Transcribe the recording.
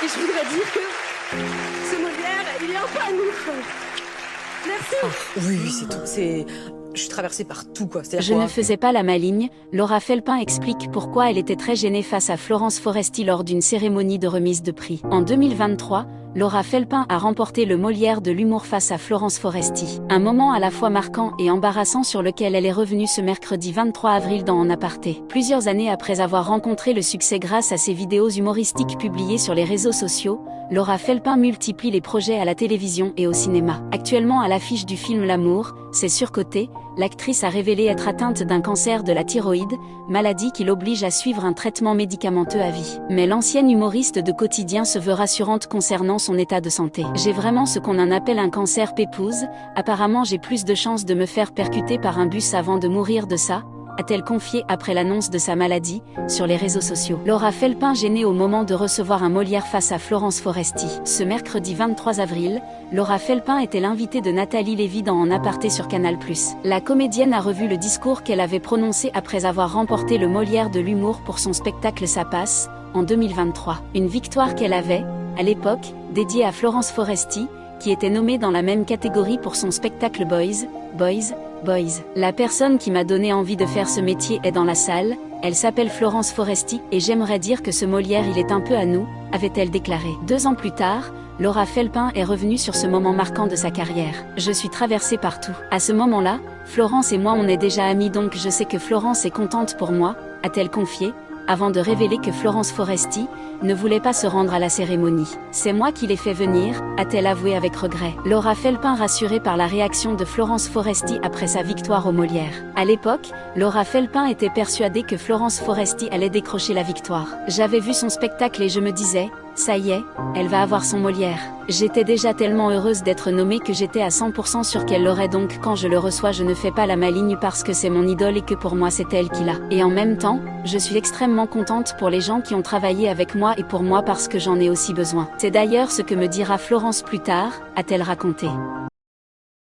Et je voudrais dire que ce Molière, il est un peu à nous. Merci. Ah, oui, c'est tout. Je suis traversée par tout, quoi. Je ne faisais pas la maligne. Laura Felpin explique pourquoi elle était très gênée face à Florence Foresti lors d'une cérémonie de remise de prix. En 2023, Laura Felpin a remporté le Molière de l'humour face à Florence Foresti. Un moment à la fois marquant et embarrassant sur lequel elle est revenue ce mercredi 23 avril dans En Aparté. Plusieurs années après avoir rencontré le succès grâce à ses vidéos humoristiques publiées sur les réseaux sociaux, Laura Felpin multiplie les projets à la télévision et au cinéma. Actuellement à l'affiche du film L'amour, c'est surcoté, l'actrice a révélé être atteinte d'un cancer de la thyroïde, maladie qui l'oblige à suivre un traitement médicamenteux à vie. Mais l'ancienne humoriste de quotidien se veut rassurante concernant son état de santé. J'ai vraiment ce qu'on en appelle un cancer pépouze, apparemment j'ai plus de chances de me faire percuter par un bus avant de mourir de ça, a-t-elle confié après l'annonce de sa maladie, sur les réseaux sociaux. Laura Felpin gênée au moment de recevoir un Molière face à Florence Foresti. Ce mercredi 23 avril, Laura Felpin était l'invitée de Nathalie Lévy dans En Aparté sur Canal+. La comédienne a revu le discours qu'elle avait prononcé après avoir remporté le Molière de l'humour pour son spectacle Ça passe, en 2023. Une victoire qu'elle avait, à l'époque, dédiée à Florence Foresti, qui était nommée dans la même catégorie pour son spectacle Boys. La personne qui m'a donné envie de faire ce métier est dans la salle, elle s'appelle Florence Foresti, et j'aimerais dire que ce Molière il est un peu à nous, avait-elle déclaré. 2 ans plus tard, Laura Felpin est revenue sur ce moment marquant de sa carrière. Je suis traversée par tout. À ce moment-là, Florence et moi on est déjà amies donc je sais que Florence est contente pour moi, a-t-elle confié, avant de révéler que Florence Foresti ne voulait pas se rendre à la cérémonie. C'est moi qui l'ai fait venir, a-t-elle avoué avec regret. Laura Felpin rassurée par la réaction de Florence Foresti après sa victoire au Molière. À l'époque, Laura Felpin était persuadée que Florence Foresti allait décrocher la victoire. J'avais vu son spectacle et je me disais, ça y est, elle va avoir son Molière. J'étais déjà tellement heureuse d'être nommée que j'étais à 100% sûre qu'elle l'aurait donc quand je le reçois je ne fais pas la maligne parce que c'est mon idole et que pour moi c'est elle qui l'a. Et en même temps, je suis extrêmement contente pour les gens qui ont travaillé avec moi et pour moi parce que j'en ai aussi besoin. C'est d'ailleurs ce que me dira Florence plus tard, a-t-elle raconté.